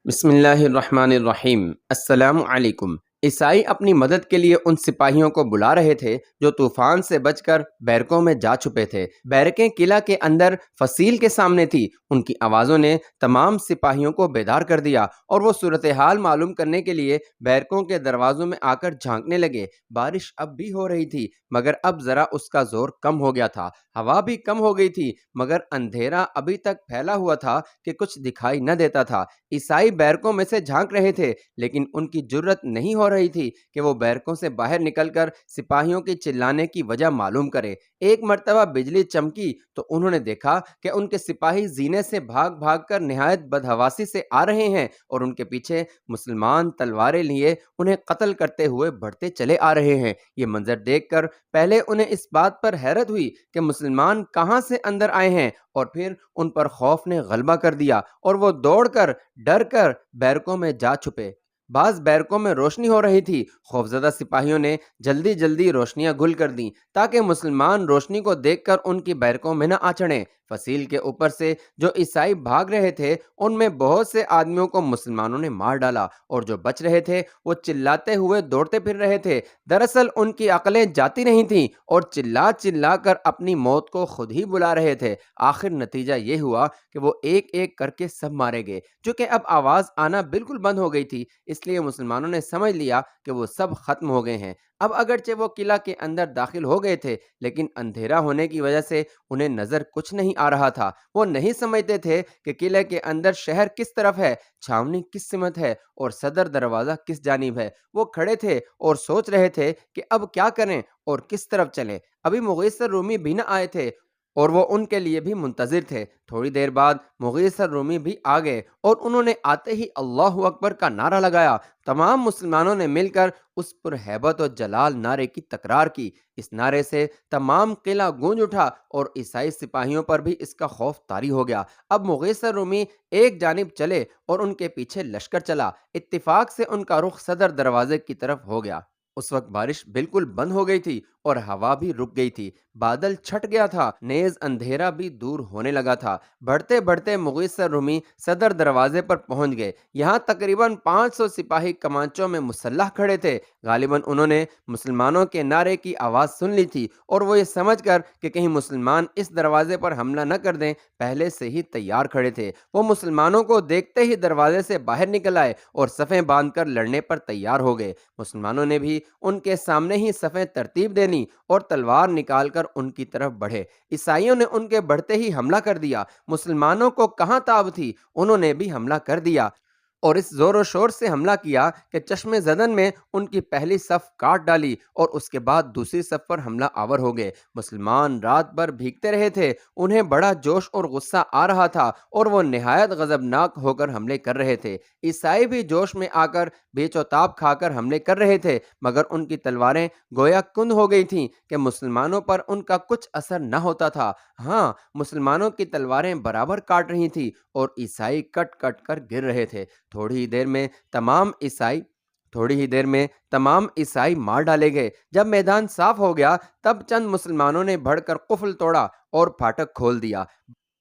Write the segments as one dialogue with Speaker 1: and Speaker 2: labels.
Speaker 1: بسم اللہ الرحمن الرحیم۔ السلام علیکم۔ عیسائی اپنی مدد کے لیے ان سپاہیوں کو بلا رہے تھے جو طوفان سے بچ کر بیرکوں میں جا چھپے تھے۔ بیرکیں قلعہ کے اندر فصیل کے سامنے تھی۔ ان کی آوازوں نے تمام سپاہیوں کو بیدار کر دیا اور وہ صورتحال معلوم کرنے کے لیے بیرکوں کے دروازوں میں آ کر جھانکنے لگے۔ بارش اب بھی ہو رہی تھی مگر اب ذرا اس کا زور کم ہو گیا تھا۔ ہوا بھی کم ہو گئی تھی مگر اندھیرا ابھی تک پھیلا ہوا تھا کہ کچھ دکھائی نہ دیتا تھا۔ عیسائی بیرکوں میں سے جھانک رہے تھے لیکن ان کی جرت نہیں ہو رہی تھی کہ وہ بیرکوں سے باہر نکل کر سپاہیوں کی چلانے کی وجہ معلوم کرے۔ ایک مرتبہ بجلی چمکی تو انہوں نے دیکھا کہ ان کے سپاہی زینے سے بھاگ بھاگ کر نہایت بدحواسی سے آ رہے ہیں اور ان کے پیچھے مسلمان تلواریں لیے انہیں قتل کرتے ہوئے بڑھتے چلے آ رہے ہیں۔ یہ منظر دیکھ کر پہلے انہیں اس بات پر حیرت ہوئی کہ مسلمان کہاں سے اندر آئے ہیں اور پھر ان پر خوف نے غلبہ کر دیا اور وہ دوڑ کر ڈر کر بیرکوں میں جا چھپے۔ بعض بیرکوں میں روشنی ہو رہی تھی۔ خوفزدہ سپاہیوں نے جلدی جلدی روشنیاں گل کر دیں تاکہ مسلمان روشنی کو دیکھ کر ان کی بیرکوں میں نہ آ چڑھیں۔ فصیل کے اوپر سے جو عیسائی بھاگ رہے تھے ان میں بہت سے آدمیوں کو مسلمانوں نے مار ڈالا اور جو بچ رہے تھے وہ چلاتے ہوئے دوڑتے پھر رہے تھے۔ دراصل ان کی عقلیں جاتی نہیں تھیں اور چلا چلا کر اپنی موت کو خود ہی بلا رہے تھے۔ آخر نتیجہ یہ ہوا کہ وہ ایک ایک کر کے سب مارے گئے۔ چونکہ اب آواز آنا بالکل بند ہو گئی تھی اس لیے مسلمانوں نے سمجھ لیا کہ وہ سب ختم ہو گئے ہیں۔ اب اگرچہ وہ قلعہ کے اندر داخل ہو گئے تھے لیکن اندھیرا ہونے کی وجہ سے انہیں نظر کچھ نہیں آ رہا تھا۔ وہ نہیں سمجھتے تھے کہ قلعے کے اندر شہر کس طرف ہے، چھاونی کس سمت ہے اور صدر دروازہ کس جانب ہے۔ وہ کھڑے تھے اور سوچ رہے تھے کہ اب کیا کریں اور کس طرف چلیں۔ ابھی مغیث الرومی بھی نہ آئے تھے اور وہ ان کے لیے بھی منتظر تھے۔ تھوڑی دیر بعد مغیث الرومی بھی آ گئے اور انہوں نے آتے ہی اللہ اکبر کا نعرہ لگایا۔ تمام مسلمانوں نے مل کر اس پر ہیبت و جلال نعرے کی تکرار کی۔ اس نعرے سے تمام قلعہ گونج اٹھا اور عیسائی سپاہیوں پر بھی اس کا خوف طاری ہو گیا۔ اب مغیث الرومی ایک جانب چلے اور ان کے پیچھے لشکر چلا۔ اتفاق سے ان کا رخ صدر دروازے کی طرف ہو گیا۔ اس وقت بارش بالکل بند ہو گئی تھی اور ہوا بھی رک گئی تھی۔ بادل چھٹ گیا تھا، نیز اندھیرا بھی دور ہونے لگا تھا۔ بڑھتے بڑھتے مغیث الرومی صدر دروازے پر پہنچ گئے۔ یہاں تقریباً 500 سپاہی کمانچوں میں مسلح کھڑے تھے۔ غالباً انہوں نے مسلمانوں کے نعرے کی آواز سن لی تھی اور وہ یہ سمجھ کر کہ کہیں مسلمان اس دروازے پر حملہ نہ کر دیں پہلے سے ہی تیار کھڑے تھے۔ وہ مسلمانوں کو دیکھتے ہی دروازے سے باہر نکل آئے اور صفیں باندھ کر لڑنے پر تیار ہو گئے۔ مسلمانوں نے بھی ان کے سامنے ہی صفیں ترتیب دے لیں اور تلوار نکال کر ان کی طرف بڑھے۔ عیسائیوں نے ان کے بڑھتے ہی حملہ کر دیا۔ مسلمانوں کو کہاں تاب تھی، انہوں نے بھی حملہ کر دیا اور اس زور و شور سے حملہ کیا کہ چشم زدن میں ان کی پہلی صف کاٹ ڈالی اور اس کے بعد دوسری صف پر حملہ آور ہو گئے۔ مسلمان رات بھر بھیگتے رہے تھے، انہیں بڑا جوش اور غصہ آ رہا تھا اور وہ نہایت غضبناک ہو کر حملے کر رہے تھے۔ عیسائی بھی جوش میں آ کر بیچ و تاب کھا کر حملے کر رہے تھے مگر ان کی تلواریں گویا کند ہو گئی تھیں کہ مسلمانوں پر ان کا کچھ اثر نہ ہوتا تھا۔ ہاں، مسلمانوں کی تلواریں برابر کاٹ رہی تھیں اور عیسائی کٹ کٹ کر گر رہے تھے۔ تھوڑی ہی دیر میں تمام عیسائی مار ڈالے گئے۔ جب میدان صاف ہو گیا تب چند مسلمانوں نے بڑھ کر قفل توڑا اور پھاٹک کھول دیا۔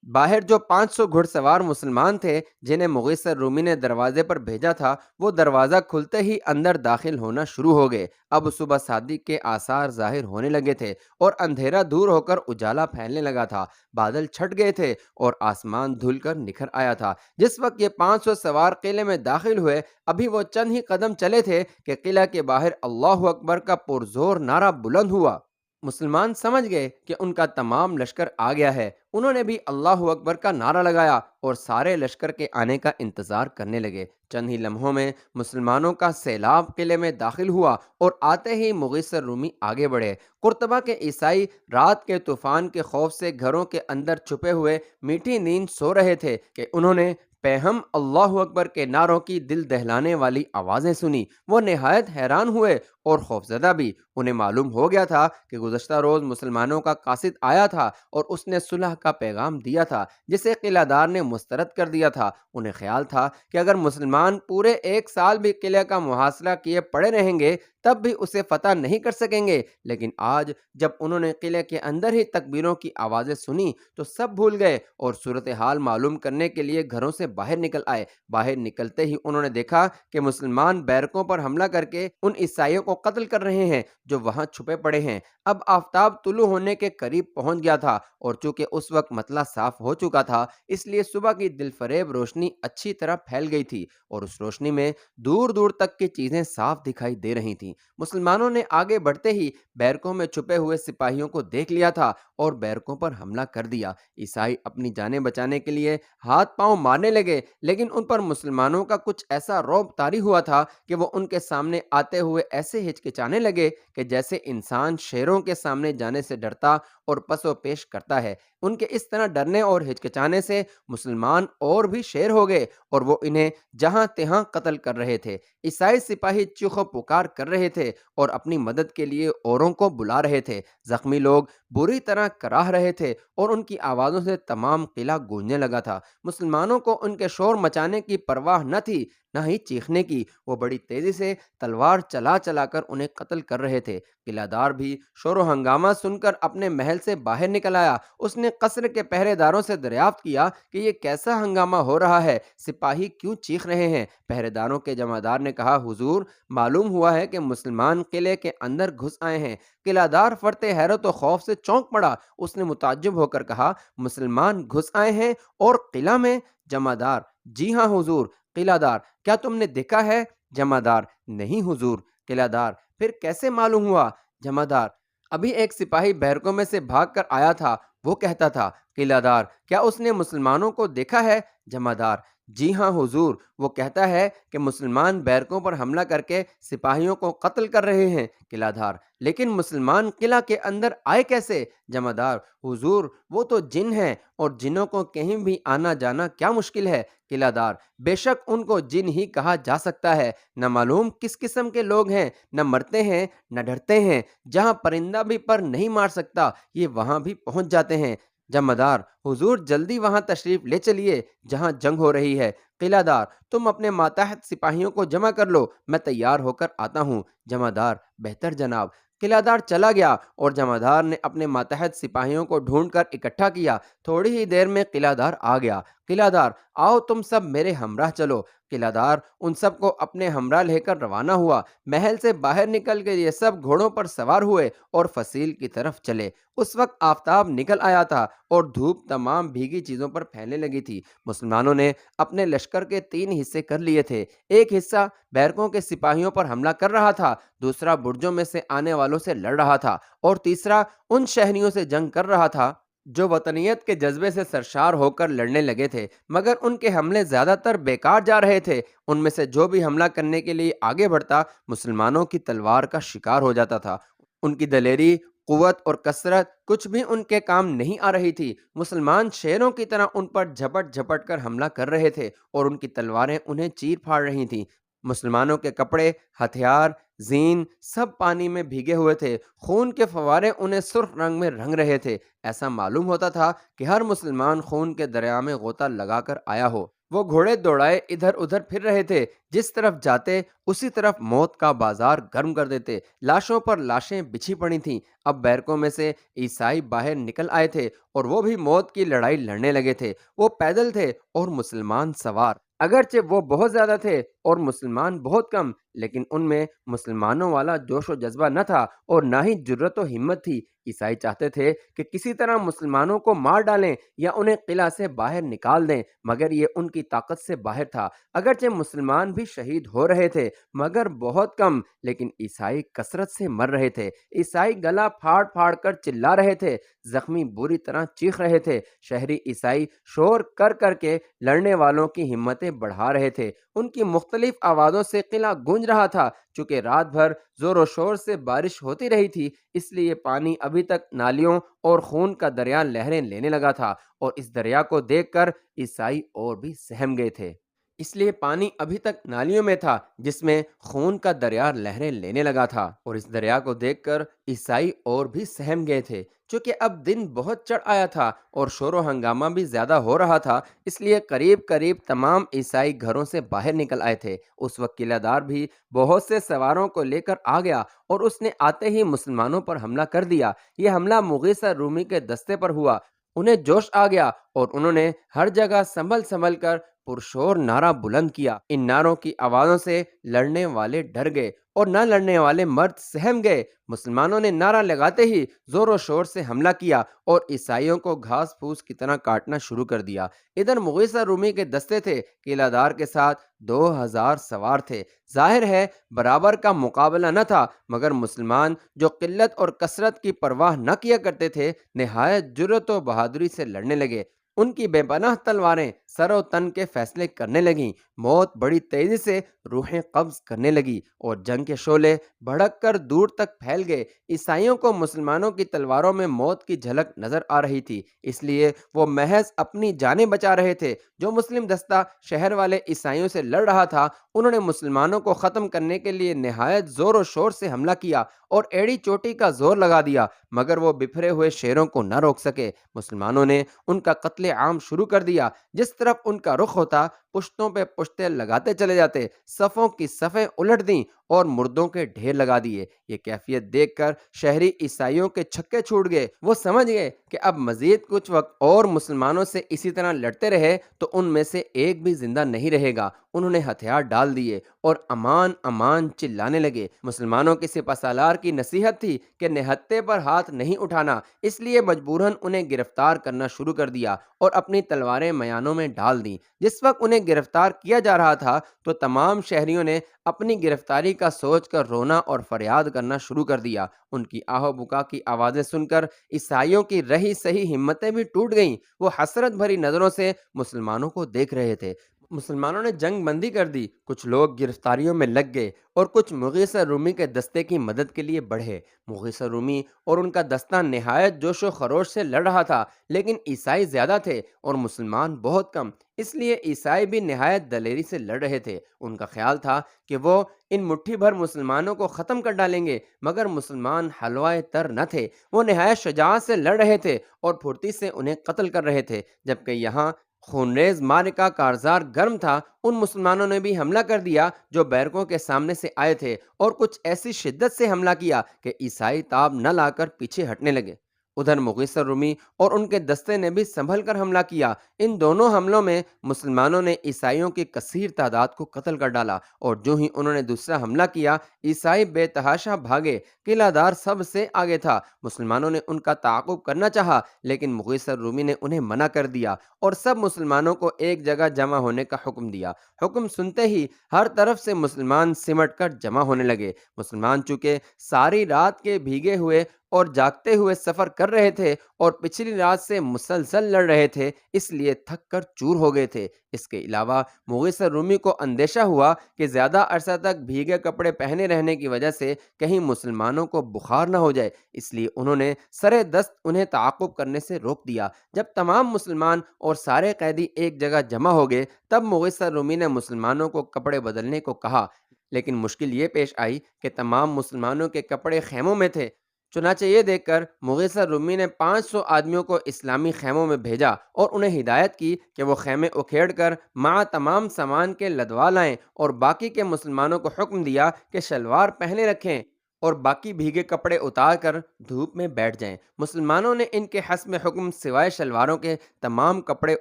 Speaker 1: باہر جو 500 گھڑ سوار مسلمان تھے جنہیں مغیث الرومی نے دروازے پر بھیجا تھا وہ دروازہ کھلتے ہی اندر داخل ہونا شروع ہو گئے۔ اب صبح صادق کے آثار ظاہر ہونے لگے تھے اور اندھیرا دور ہو کر اجالا پھیلنے لگا تھا۔ بادل چھٹ گئے تھے اور آسمان دھل کر نکھر آیا تھا۔ جس وقت یہ 500 سوار قلعے میں داخل ہوئے ابھی وہ چند ہی قدم چلے تھے کہ قلعہ کے باہر اللہ اکبر کا پرزور نعرہ بلند ہوا۔ مسلمان سمجھ گئے کہ ان کا تمام لشکر آ گیا ہے۔ انہوں نے بھی اللہ اکبر کا نعرہ لگایا اور سارے لشکر کے آنے کا انتظار کرنے لگے۔ چند ہی لمحوں میں مسلمانوں کا سیلاب قلعے میں داخل ہوا اور آتے ہی مغیث الرومی آگے بڑھے۔ قرطبہ کے عیسائی رات کے طوفان کے خوف سے گھروں کے اندر چھپے ہوئے میٹھی نیند سو رہے تھے کہ انہوں نے پیہم اللہ اکبر کے نعروں کی دل دہلانے والی آوازیں سنی۔ وہ نہایت حیران ہوئے اور خوفزدہ بھی۔ انہیں معلوم ہو گیا تھا کہ گزشتہ روز مسلمانوں کا قاصد آیا تھا اور اس نے صلح کا پیغام دیا تھا جسے قلعہ دار نے مسترد کر دیا تھا۔ انہیں خیال تھا کہ اگر مسلمان پورے 1 سال بھی قلعے کا محاصرہ کیے پڑے رہیں گے تب بھی اسے فتح نہیں کر سکیں گے، لیکن آج جب انہوں نے قلعے کے اندر ہی تکبیروں کی آوازیں سنی تو سب بھول گئے اور صورتحال معلوم کرنے کے لیے گھروں سے باہر نکل آئے۔ باہر نکلتے ہی انہوں نے دیکھا کہ مسلمان بیرکوں پر حملہ کر کے ان عیسائیوں کو قتل کر رہے ہیں جو وہاں چھپے پڑے ہیں۔ اب آفتاب طلوع ہونے کے قریب پہنچ گیا تھا اور چونکہ اس وقت مطلع صاف ہو چکا تھا اس لیے صبح کی دل فریب روشنی اچھی طرح پھیل گئی تھی اور اس روشنی میں دور دور تک کی چیزیں صاف دکھائی دے رہی تھیں۔ مسلمانوں نے آگے بڑھتے ہی بیرکوں میں چھپے ہوئے سپاہیوں کو دیکھ لیا تھا اور بیرکوں پر حملہ کر دیا۔ عیسائی اپنی جانیں بچانے کے لیے ہاتھ پاؤں مارنے لگے، لیکن ان پر مسلمانوں کا کچھ ایسا رعب طاری ہوا تھا کہ وہ ان کے سامنے آتے ہوئے ایسے ہچکچانے لگے کہ جیسے انسان شیروں کے سامنے جانے سے ڈرتا اور پس و پیش کرتا ہے۔ ان کے اس طرح ڈرنے اور ہچکچانے سے مسلمان اور بھی شیر ہو گئے اور وہ انہیں جہاں تہاں قتل کر رہے تھے۔ عیسائی سپاہی چیخ و پکار کر رہے تھے اور اپنی مدد کے لیے اوروں کو بلا رہے تھے۔ زخمی لوگ بری طرح کراہ رہے تھے اور ان کی آوازوں سے تمام قلعہ گونجنے لگا تھا۔ مسلمانوں کو ان کے شور مچانے کی پرواہ نہ تھی نہ ہی چیخنے کی۔ وہ بڑی تیزی سے تلوار چلا چلا کر انہیں قتل کر رہے تھے۔ قلعہ دار بھی شور و ہنگامہ سن کر اپنے محل سے باہر نکل آیا۔ اس نے قصر کے پہرے داروں سے دریافت کیا کہ یہ کیسا ہنگامہ ہو رہا ہے، سپاہی کیوں چیخ رہے ہیں؟ پہرے داروں کے جمعدار نے کہا، حضور معلوم ہوا ہے کہ مسلمان قلعے کے اندر گھس آئے ہیں۔ قلعہ دار فرط حیرت و خوف سے چونک پڑا۔ اس نے متعجب ہو کر کہا، مسلمان گھس آئے ہیں اور قلعہ میں؟ جمعدار، جی ہاں حضور۔ قلعہ دار، کیا تم نے دیکھا ہے؟ جمعدار، نہیں حضور۔ قلعہ دار، پھر کیسے معلوم ہوا؟ جمعدار، ابھی ایک سپاہی بیرکوں میں سے بھاگ کر آیا تھا، وہ کہتا تھا۔ قلعہ دار، کیا اس نے مسلمانوں کو دیکھا ہے؟ جمعدار، جی ہاں حضور، وہ کہتا ہے کہ مسلمان بیرکوں پر حملہ کر کے سپاہیوں کو قتل کر رہے ہیں۔ قلعہ دار، لیکن مسلمان قلعہ کے اندر آئے کیسے؟ جمعدار، حضور وہ تو جن ہیں اور جنوں کو کہیں بھی آنا جانا کیا مشکل ہے؟ قلعہ دار، بے شک ان کو جن ہی کہا جا سکتا ہے، نہ معلوم کس قسم کے لوگ ہیں، نہ مرتے ہیں نہ ڈرتے ہیں، جہاں پرندہ بھی پر نہیں مار سکتا یہ وہاں بھی پہنچ جاتے ہیں۔ جمعدار، حضور جلدی وہاں تشریف لے چلیے جہاں جنگ ہو رہی ہے۔ قلعہ دار، تم اپنے ماتحت سپاہیوں کو جمع کر لو، میں تیار ہو کر آتا ہوں۔ جمعدار، بہتر جناب۔ قلعہ دار چلا گیا اور جمعدار نے اپنے ماتحت سپاہیوں کو ڈھونڈ کر اکٹھا کیا۔ تھوڑی ہی دیر میں قلعہ دار آ گیا۔ قلعہ دار، آؤ تم سب میرے ہمراہ چلو۔ قلعہ دار ان سب کو اپنے ہمراہ لے کر روانہ ہوا۔ محل سے باہر نکل کے یہ سب گھوڑوں پر سوار ہوئے اور فصیل کی طرف چلے۔ اس وقت آفتاب نکل آیا تھا اور دھوپ تمام بھیگی چیزوں پر پھیلنے لگی تھی۔ مسلمانوں نے اپنے لشکر کے 3 حصے کر لیے تھے۔ ایک حصہ بیرکوں کے سپاہیوں پر حملہ کر رہا تھا، دوسرا برجوں میں سے آنے والوں سے لڑ رہا تھا اور تیسرا ان شہریوں سے جنگ کر رہا تھا جو وطنیت کے جذبے سے سرشار ہو کر لڑنے لگے تھے، مگر ان کے حملے زیادہ تر بیکار جا رہے تھے۔ ان میں سے جو بھی حملہ کرنے کے لیے آگے بڑھتا مسلمانوں کی تلوار کا شکار ہو جاتا تھا۔ ان کی دلیری، قوت اور کثرت کچھ بھی ان کے کام نہیں آ رہی تھی۔ مسلمان شیروں کی طرح ان پر جھپٹ جھپٹ کر حملہ کر رہے تھے اور ان کی تلواریں انہیں چیر پھاڑ رہی تھیں۔ مسلمانوں کے کپڑے، ہتھیار، زین سب پانی میں بھیگے ہوئے تھے۔ خون کے فوارے انہیں سرخ رنگ میں رنگ رہے تھے۔ ایسا معلوم ہوتا تھا کہ ہر مسلمان خون کے دریا میں غوطہ لگا کر آیا ہو۔ وہ گھوڑے دوڑائے ادھر ادھر پھر رہے تھے، جس طرف جاتے اسی طرف موت کا بازار گرم کر دیتے۔ لاشوں پر لاشیں بچھی پڑی تھیں۔ اب بیرکوں میں سے عیسائی باہر نکل آئے تھے اور وہ بھی موت کی لڑائی لڑنے لگے تھے۔ وہ پیدل تھے اور مسلمان سوار۔ اگرچہ وہ بہت زیادہ تھے اور مسلمان بہت کم، لیکن ان میں مسلمانوں والا جوش و جذبہ نہ تھا اور نہ ہی جرت و ہمت تھی۔ عیسائی چاہتے تھے کہ کسی طرح مسلمانوں کو مار ڈالیں یا انہیں قلعہ سے باہر نکال دیں، مگر یہ ان کی طاقت سے باہر تھا۔ اگرچہ مسلمان بھی شہید ہو رہے تھے مگر بہت کم، لیکن عیسائی کثرت سے مر رہے تھے۔ عیسائی گلا پھاڑ پھاڑ کر چلا رہے تھے، زخمی بری طرح چیخ رہے تھے۔ شہری عیسائی شور کر کر کے لڑنے والوں کی ہمتیں بڑھا رہے تھے۔ ان کی مختلف آوازوں سے قلعہ گونج رہا تھا۔ چونکہ رات بھر زور و شور سے بارش ہوتی رہی تھی اس لیے پانی ابھی تک نالیوں اور خون کا دریا لہریں لینے لگا تھا اور اس دریا کو دیکھ کر عیسائی اور بھی سہم گئے تھے۔ اس لیے پانی ابھی تک نالیوں میں تھا جس میں خون کا دریا لہریں لینے لگا تھا، اور اس دریا کو دیکھ کر عیسائی اور بھی سہم گئے تھے۔ چونکہ اب دن بہت چڑھ آیا تھا اور شور و ہنگامہ بھی زیادہ ہو رہا تھا، اس لیے قریب قریب تمام عیسائی گھروں سے باہر نکل آئے تھے۔ اس وقت قلعہ دار بھی بہت سے سواروں کو لے کر آ گیا اور اس نے آتے ہی مسلمانوں پر حملہ کر دیا۔ یہ حملہ مغیثہ رومی کے دستے پر ہوا۔ انہیں جوش آ گیا اور انہوں نے ہر جگہ سنبھل سنبھل کر پرشور نعرہ بلند کیا۔ ان نعروں کی آوازوں سے لڑنے والے ڈر گئے اور نہ لڑنے والے مرد سہم گئے۔ مسلمانوں نے نعرہ لگاتے ہی زور و شور سے حملہ کیا اور عیسائیوں کو گھاس پھوس کی طرح کاٹنا شروع کر دیا۔ ادھر مغیثہ رومی کے دستے تھے، قلعہ دار کے ساتھ 2000 سوار تھے۔ ظاہر ہے برابر کا مقابلہ نہ تھا، مگر مسلمان جو قلت اور کثرت کی پرواہ نہ کیا کرتے تھے، نہایت جرأت و بہادری سے لڑنے لگے۔ ان کی بے پناہ تلواریں سر و تن کے فیصلے کرنے لگیں۔ موت بڑی تیزی سے روحیں قبض کرنے لگی اور جنگ کے شعلے بھڑک کر دور تک پھیل گئے۔ عیسائیوں کو مسلمانوں کی تلواروں میں موت کی جھلک نظر آ رہی تھی، اس لیے وہ محض اپنی جانیں بچا رہے تھے۔ جو مسلم دستہ شہر والے عیسائیوں سے لڑ رہا تھا، انہوں نے مسلمانوں کو ختم کرنے کے لیے نہایت زور و شور سے حملہ کیا اور ایڑی چوٹی کا زور لگا دیا، مگر وہ بپھرے ہوئے شیروں کو نہ روک سکے۔ مسلمانوں نے ان کا قتل عام شروع کر دیا۔ جس طرف ان کا رخ ہوتا، پشتوں پہ پشتے لگاتے چلے جاتے، صفوں کی صفیں الٹ دیں اور مردوں کے ڈھیر لگا دیے۔ یہ کیفیت دیکھ کر شہری عیسائیوں کے چھکے چھوٹ گئے۔ وہ سمجھ گئے کہ اب مزید کچھ وقت اور مسلمانوں سے اسی طرح لڑتے رہے تو ان میں سے ایک بھی زندہ نہیں رہے گا۔ انہوں نے ہتھیار ڈال دیے اور امان امان چلانے لگے۔ مسلمانوں کے سپہ سالار کی نصیحت تھی کہ نہتے پر ہاتھ نہیں اٹھانا، اس لیے مجبوراً انہیں گرفتار کرنا شروع کر دیا اور اپنی تلواریں میانوں میں ڈال دیں۔ جس وقت انہیں گرفتار کیا جا رہا تھا تو تمام شہریوں نے اپنی گرفتاری کا سوچ کر رونا اور فریاد کرنا شروع کر دیا۔ ان کی آہ و بکا کی آوازیں سن کر عیسائیوں کی رہی سہی ہمتیں بھی ٹوٹ گئیں۔ وہ حسرت بھری نظروں سے مسلمانوں کو دیکھ رہے تھے۔ مسلمانوں نے جنگ بندی کر دی۔ کچھ لوگ گرفتاریوں میں لگ گئے اور کچھ مغیثہ رومی کے دستے کی مدد کے لیے بڑھے۔ مغیثہ رومی اور ان کا دستہ نہایت جوش و خروش سے لڑ رہا تھا، لیکن عیسائی زیادہ تھے اور مسلمان بہت کم، اس لیے عیسائی بھی نہایت دلیری سے لڑ رہے تھے۔ ان کا خیال تھا کہ وہ ان مٹھی بھر مسلمانوں کو ختم کر ڈالیں گے، مگر مسلمان حلوائے تر نہ تھے۔ وہ نہایت شجاعت سے لڑ رہے تھے اور پھرتی سے انہیں قتل کر رہے تھے۔ جبکہ یہاں خونریز معرکہ کارزار گرم تھا، ان مسلمانوں نے بھی حملہ کر دیا جو بیرکوں کے سامنے سے آئے تھے، اور کچھ ایسی شدت سے حملہ کیا کہ عیسائی تاب نہ لا کر پیچھے ہٹنے لگے۔ ادھر مغیثہ رومی اور ان کے دستے نے بھی سنبھل کر حملہ کیا۔ ان دونوں حملوں میں مسلمانوں نے عیسائیوں کی کثیر تعداد کو قتل کر ڈالا، اور جو ہی انہوں نے دوسرا حملہ کیا، عیسائی بے تحاشا بھاگے۔ قلعہ دار سب سے آگے تھا۔ مسلمانوں نے ان کا تعاقب کرنا چاہا، لیکن مغیثہ رومی نے انہیں منع کر دیا اور سب مسلمانوں کو ایک جگہ جمع ہونے کا حکم دیا۔ حکم سنتے ہی ہر طرف سے مسلمان سمٹ کر جمع ہونے لگے۔ مسلمان چونکہ ساری رات کے بھیگے ہوئے اور جاگتے ہوئے سفر کر رہے تھے اور پچھلی رات سے مسلسل لڑ رہے تھے، اس لیے تھک کر چور ہو گئے تھے۔ اس کے علاوہ مغیثہ رومی کو اندیشہ ہوا کہ زیادہ عرصہ تک بھیگے کپڑے پہنے رہنے کی وجہ سے کہیں مسلمانوں کو بخار نہ ہو جائے، اس لیے انہوں نے سرے دست انہیں تعاقب کرنے سے روک دیا۔ جب تمام مسلمان اور سارے قیدی ایک جگہ جمع ہو گئے، تب مغیثہ رومی نے مسلمانوں کو کپڑے بدلنے کو کہا، لیکن مشکل یہ پیش آئی کہ تمام مسلمانوں کے کپڑے خیموں میں تھے۔ چنانچہ یہ دیکھ کر مغیثہ رومی نے 500 آدمیوں کو اسلامی خیموں میں بھیجا اور انہیں ہدایت کی کہ وہ خیمے اکھیڑ کر مع تمام سامان کے لدوا لائیں، اور باقی کے مسلمانوں کو حکم دیا کہ شلوار پہنے رکھیں اور باقی بھیگے کپڑے اتار کر دھوپ میں بیٹھ جائیں۔ مسلمانوں نے ان کے حسب حکم سوائے شلواروں کے تمام کپڑے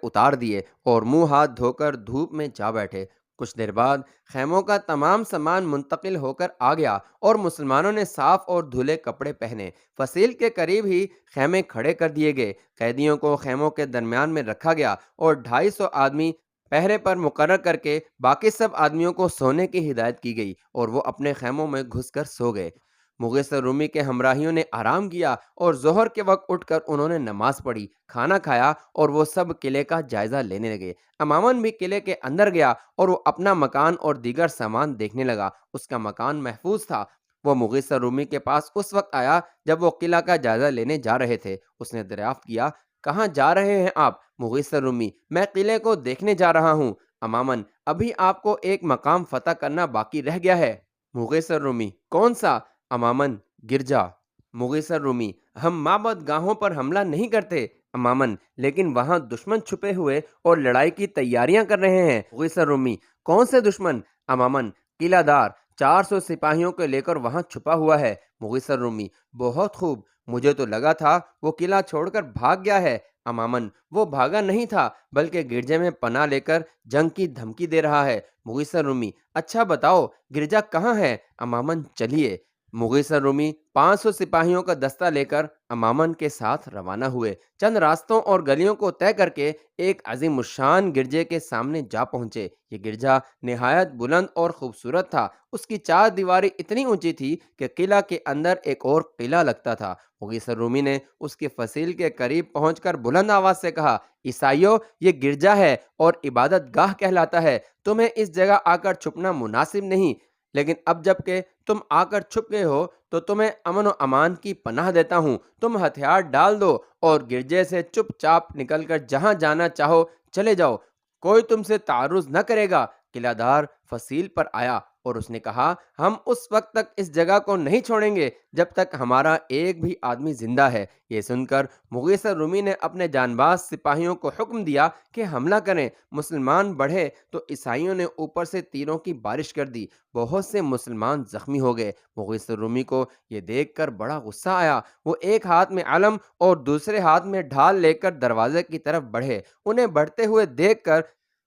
Speaker 1: اتار دیے اور منہ ہاتھ دھو کر دھوپ میں جا بیٹھے۔ کچھ دیر بعد خیموں کا تمام سامان منتقل ہو کر آ گیا اور مسلمانوں نے صاف اور دھلے کپڑے پہنے۔ فصیل کے قریب ہی خیمے کھڑے کر دیے گئے۔ قیدیوں کو خیموں کے درمیان میں رکھا گیا اور 250 آدمی پہرے پر مقرر کر کے باقی سب آدمیوں کو سونے کی ہدایت کی گئی، اور وہ اپنے خیموں میں گھس کر سو گئے۔ مغیثہ رومی کے ہمراہیوں نے آرام کیا اور ظہر کے وقت اٹھ کر انہوں نے نماز پڑھی، کھانا کھایا، اور وہ سب قلعے کا جائزہ لینے لگے۔ امامن بھی قلعے کے اندر گیا اور وہ اپنا مکان اور دیگر سامان دیکھنے لگا۔ اس کا مکان محفوظ تھا۔ وہ مغیثہ رومی کے پاس اس وقت آیا جب وہ قلعہ کا جائزہ لینے جا رہے تھے۔ اس نے دریافت کیا، کہاں جا رہے ہیں آپ؟ مغیثہ رومی: میں قلعے کو دیکھنے جا رہا ہوں۔ امامن ابھی آپ کو ایک مقام فتح کرنا باقی رہ گیا ہے۔ مغیثر رومی کون سا؟ امامن گرجا۔ مغیثر رومی ہم معبد گاہوں پر حملہ نہیں کرتے امامن، لیکن وہاں دشمن چھپے ہوئے اور لڑائی کی تیاریاں کر رہے ہیں۔ مغیثر رومی کون سے دشمن؟ امامن قلعہ دار 400 سپاہیوں کو لے کر وہاں چھپا ہوا ہے۔ مغیثر رومی بہت خوب، مجھے تو لگا تھا وہ قلعہ چھوڑ کر بھاگ گیا ہے۔ امامن وہ بھاگا نہیں تھا، بلکہ گرجے میں پناہ لے کر جنگ کی دھمکی دے رہا ہے۔ مغیثر رومی اچھا بتاؤ گرجا کہاں ہے؟ امامن چلیے۔ مغیثر رومی 500 سپاہیوں کا دستہ لے کر امامن کے ساتھ روانہ ہوئے۔ چند راستوں اور گلیوں کو طے کر کے ایک عظیم الشان گرجے کے سامنے جا پہنچے۔ یہ گرجا نہایت بلند اور خوبصورت تھا۔ اس کی 4 دیواری اتنی اونچی تھی کہ قلعہ کے اندر ایک اور قلعہ لگتا تھا۔ مغیثر رومی نے اس کی فصیل کے قریب پہنچ کر بلند آواز سے کہا، عیسائیوں یہ گرجا ہے اور عبادت گاہ کہلاتا ہے، تمہیں اس جگہ آ کر چھپنا مناسب نہیں، لیکن اب جب کہ تم آ کر چھپ گئے ہو تو تمہیں امن و امان کی پناہ دیتا ہوں۔ تم ہتھیار ڈال دو اور گرجے سے چپ چاپ نکل کر جہاں جانا چاہو چلے جاؤ، کوئی تم سے تعرض نہ کرے گا۔ قلعہ دار فصیل پر آیا اور اس نے کہا، ہم اس وقت تک اس جگہ کو نہیں چھوڑیں گے جب تک ہمارا ایک بھی آدمی زندہ ہے۔ یہ سن کر مغیثر رومی نے اپنے جانباز سپاہیوں کو حکم دیا کہ حملہ کریں۔ مسلمان بڑھے تو عیسائیوں نے اوپر سے تیروں کی بارش کر دی، بہت سے مسلمان زخمی ہو گئے۔ مغیثر رومی کو یہ دیکھ کر بڑا غصہ آیا، وہ ایک ہاتھ میں علم اور دوسرے ہاتھ میں ڈھال لے کر دروازے کی طرف بڑھے۔ انہیں بڑھتے ہوئے دیکھ کر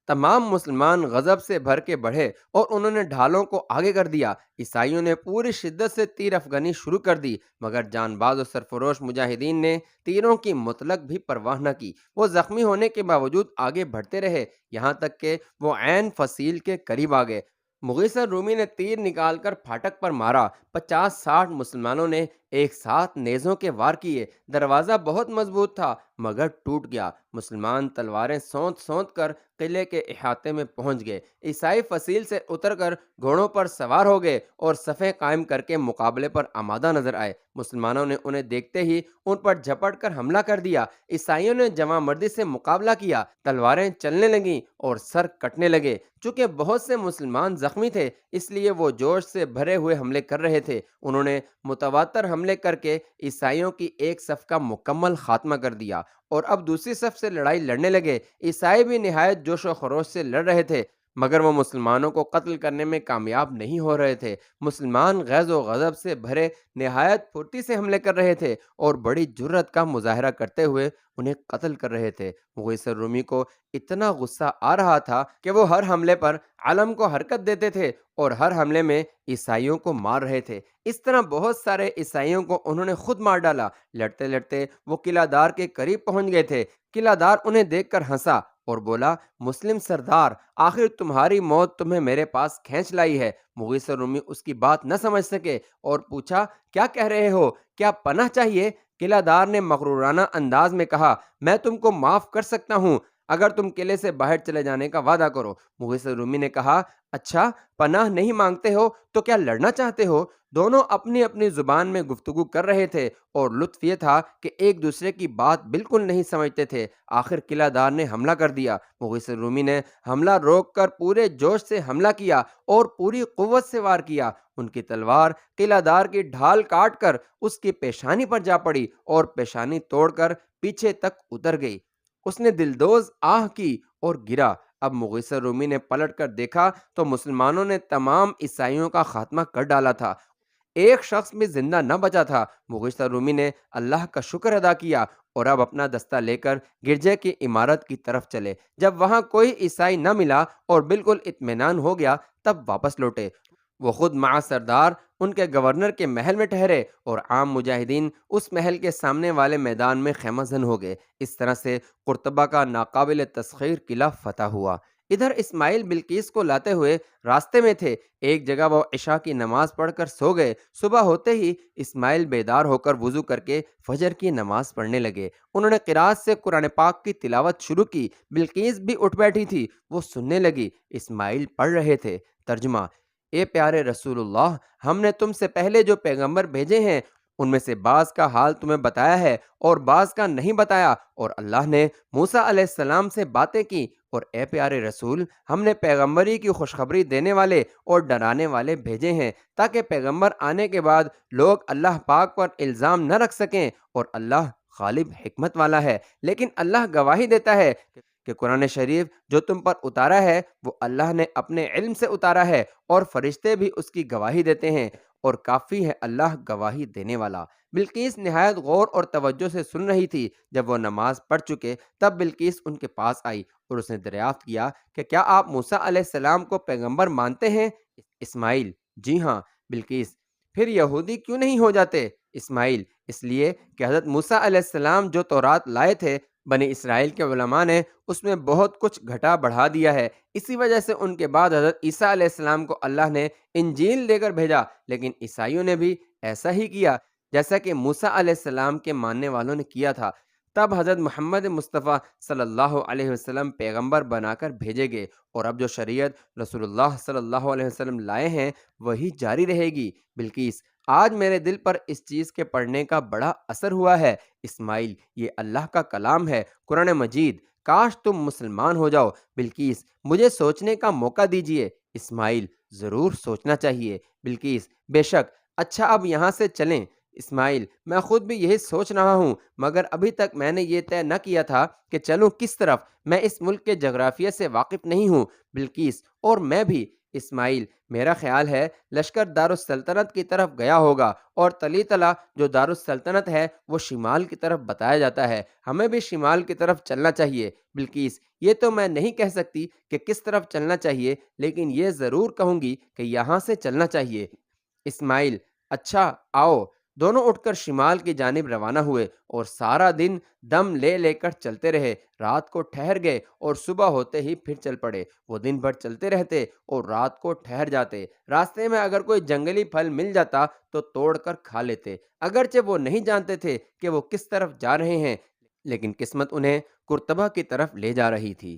Speaker 1: تمام مسلمان غضب سے بھر کے بڑھے اور انہوں نے ڈھالوں کو آگے کر دیا۔ عیسائیوں نے پوری شدت سے تیر افغانی شروع کر دی، مگر جان باز و سرفروش مجاہدین نے تیروں کی مطلق بھی پرواہ نہ کی۔ وہ زخمی ہونے کے باوجود آگے بڑھتے رہے، یہاں تک کہ وہ عین فصیل کے قریب آ گئے۔ مغیثر رومی نے تیر نکال کر پھاٹک پر مارا۔ 50-60 مسلمانوں نے ایک ساتھ نیزوں کے وار کیے۔ دروازہ بہت مضبوط تھا مگر ٹوٹ گیا۔ مسلمان تلواریں سونت سونت کر قلعے کے احاطے میں پہنچ گئے۔ عیسائی فصیل سے اتر کر گھوڑوں پر سوار ہو گئے اور صفیں قائم کر کے مقابلے پر آمادہ نظر آئے۔ مسلمانوں نے انہیں دیکھتے ہی ان پر جھپٹ کر حملہ کر دیا۔ عیسائیوں نے جمع مردی سے مقابلہ کیا، تلواریں چلنے لگیں اور سر کٹنے لگے۔ چونکہ بہت سے مسلمان زخمی تھے اس لیے وہ جوش سے بھرے ہوئے حملے کر رہے تھے۔ انہوں نے متواتر حملے کر کے عیسائیوں کی ایک صف کا مکمل خاتمہ کر دیا اور اب دوسری صف سے لڑائی لڑنے لگے۔ عیسائی بھی نہایت جوش و خروش سے لڑ رہے تھے مگر وہ مسلمانوں کو قتل کرنے میں کامیاب نہیں ہو رہے تھے۔ مسلمان غیظ و غضب سے بھرے نہایت پھرتی سے حملے کر رہے تھے اور بڑی جرأت کا مظاہرہ کرتے ہوئے انہیں قتل کر رہے تھے۔ مغیثر رومی کو اتنا غصہ آ رہا تھا کہ وہ ہر حملے پر علم کو حرکت دیتے تھے اور ہر حملے میں عیسائیوں کو مار رہے تھے۔ اس طرح بہت سارے عیسائیوں کو انہوں نے خود مار ڈالا۔ لڑتے لڑتے وہ قلعہ دار کے قریب پہنچ گئے تھے۔ قلعہ دار انہیں دیکھ کر ہنسا اور بولا، مسلم سردار، آخر تمہاری موت تمہیں میرے پاس کھینچ لائی ہے۔ مغیثر رومی اس کی بات نہ سمجھ سکے اور پوچھا، کیا کہہ رہے ہو؟ کیا پناہ چاہیے؟ قلعہ دار نے مغرورانہ انداز میں کہا، میں تم کو معاف کر سکتا ہوں اگر تم قلعے سے باہر چلے جانے کا وعدہ کرو۔ مغیثر رومی نے کہا، اچھا پناہ نہیں مانگتے ہو تو کیا لڑنا چاہتے ہو؟ دونوں اپنی اپنی زبان میں گفتگو کر رہے تھے اور لطف یہ تھا کہ ایک دوسرے کی بات بالکل نہیں سمجھتے تھے۔ آخر قلعہ دار نے حملہ کر دیا۔ مغیثر رومی نے حملہ روک کر پورے جوش سے حملہ کیا اور پوری قوت سے وار کیا۔ ان کی تلوار قلعہ دار کی ڈھال کاٹ کر اس کی پیشانی پر جا پڑی اور پیشانی توڑ کر پیچھے تک اتر گئی۔ اس نے دلدوز آہ کی اور گرا۔ اب مغیثر رومی نے پلٹ کر دیکھا تو مسلمانوں نے تمام عیسائیوں کا خاتمہ کر ڈالا تھا، ایک شخص بھی زندہ نہ بچا تھا۔ مغیثر رومی نے اللہ کا شکر ادا کیا اور اب اپنا دستہ لے کر گرجے کی عمارت کی طرف چلے۔ جب وہاں کوئی عیسائی نہ ملا اور بالکل اطمینان ہو گیا تب واپس لوٹے۔ وہ خود مع سردار ان کے گورنر کے محل میں ٹھہرے اور عام مجاہدین اس محل کے سامنے والے میدان میں خیمہ زن ہو گئے۔ اس طرح سے قرطبہ کا ناقابل تسخیر قلعہ فتح ہوا۔ ادھر اسماعیل بلقیس کو لاتے ہوئے راستے میں تھے، ایک جگہ وہ عشاء کی نماز پڑھ کر سو گئے۔ صبح ہوتے ہی اسماعیل بیدار ہو کر وضو کر کے فجر کی نماز پڑھنے لگے۔ انہوں نے قرات سے قرآن پاک کی تلاوت شروع کی۔ بلقیس بھی اٹھ بیٹھی تھی، وہ سننے لگی۔ اسماعیل پڑھ رہے تھے۔ ترجمہ: اے پیارے رسول اللہ، ہم نے تم سے پہلے جو پیغمبر بھیجے ہیں ان میں سے بعض کا حال تمہیں بتایا ہے اور بعض کا نہیں بتایا، اور اللہ نے موسیٰ علیہ السلام سے باتیں کی، اور اے پیارے رسول، ہم نے پیغمبری کی خوشخبری دینے والے اور ڈرانے والے بھیجے ہیں تاکہ پیغمبر آنے کے بعد لوگ اللہ پاک پر الزام نہ رکھ سکیں، اور اللہ غالب حکمت والا ہے۔ لیکن اللہ گواہی دیتا ہے کہ قرآن شریف جو تم پر اتارا ہے وہ اللہ نے اپنے علم سے اتارا ہے، اور فرشتے بھی اس کی گواہی دیتے ہیں، اور کافی ہے اللہ گواہی دینے والا۔ بلقیس نہایت غور اور توجہ سے سن رہی تھی۔ جب وہ نماز پڑھ چکے تب بلقیس ان کے پاس آئی اور اس نے دریافت کیا کہ کیا آپ موسیٰ علیہ السلام کو پیغمبر مانتے ہیں؟ اسماعیل: جی ہاں۔ بلقیس: پھر یہودی کیوں نہیں ہو جاتے؟ اسماعیل: اس لیے کہ حضرت موسیٰ علیہ السلام جو تورات لائے تھے، بنی اسرائیل کے علماء نے اس میں بہت کچھ گھٹا بڑھا دیا ہے، اسی وجہ سے ان کے بعد حضرت عیسیٰ علیہ السلام کو اللہ نے انجیل دے کر بھیجا، لیکن عیسائیوں نے بھی ایسا ہی کیا جیسا کہ موسیٰ علیہ السلام کے ماننے والوں نے کیا تھا۔ تب حضرت محمد مصطفیٰ صلی اللہ علیہ وسلم پیغمبر بنا کر بھیجے گئے، اور اب جو شریعت رسول اللہ صلی اللہ علیہ وسلم لائے ہیں وہی جاری رہے گی۔ بلقیس: آج میرے دل پر اس چیز کے پڑھنے کا بڑا اثر ہوا ہے۔ اسماعیل: یہ اللہ کا کلام ہے، قرآن مجید، کاش تم مسلمان ہو جاؤ۔ بلقیس: مجھے سوچنے کا موقع دیجیے۔ اسماعیل: ضرور سوچنا چاہیے۔ بلقیس: بے شک، اچھا اب یہاں سے چلیں۔ اسماعیل: میں خود بھی یہی سوچ رہا ہوں، مگر ابھی تک میں نے یہ طے نہ کیا تھا کہ چلوں کس طرف، میں اس ملک کے جغرافیہ سے واقف نہیں ہوں۔ بلقیس: اور میں بھی۔ اسماعیل: میرا خیال ہے لشکر دارالسلطنت کی طرف گیا ہوگا، اور تلی تلا جو دارالسلطنت ہے وہ شمال کی طرف بتایا جاتا ہے، ہمیں بھی شمال کی طرف چلنا چاہیے۔ بلقیس: یہ تو میں نہیں کہہ سکتی کہ کس طرف چلنا چاہیے، لیکن یہ ضرور کہوں گی کہ یہاں سے چلنا چاہیے۔ اسماعیل: اچھا آؤ۔ دونوں اٹھ کر شمال کی جانب روانہ ہوئے، اور سارا دن دم لے لے کر چلتے رہے، رات کو ٹھہر گئے اور صبح ہوتے ہی پھر چل پڑے۔ وہ دن بھر چلتے رہتے اور رات کو ٹھہر جاتے۔ راستے میں اگر کوئی جنگلی پھل مل جاتا تو توڑ کر کھا لیتے، اگرچہ وہ نہیں جانتے تھے کہ وہ کس طرف جا رہے ہیں، لیکن قسمت انہیں قرطبہ کی طرف لے جا رہی تھی۔